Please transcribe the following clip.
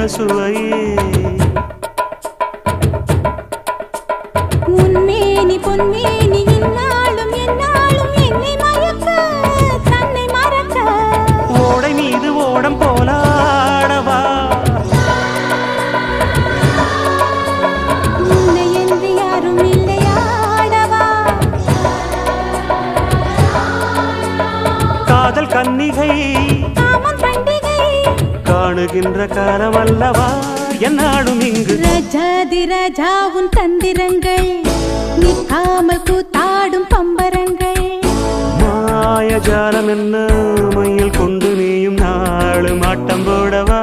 என்ன சுவையே உன்மேனி பொன்மேனி இந்நாளும் எந்நாளும் என்னை மயக்க தன்னை மறக்க ஓடை மீது ஓடம் போலாடவா உன்னை என்று யாரும் இல்லையாடவா காதல் கன்னிகை காமம் பண்டிகை காணுகின்ற காலம் அல்லவா என்னாடும் இங்கு ரஜாதி ராஜாவும் தந்திரங்கள் நிற்காமல் கூத்தாடும் பம்பரங்கள் மாயஜாலம் என்ன மையில் கொண்டு நீயும் நாளும் ஆட்டம் போடவா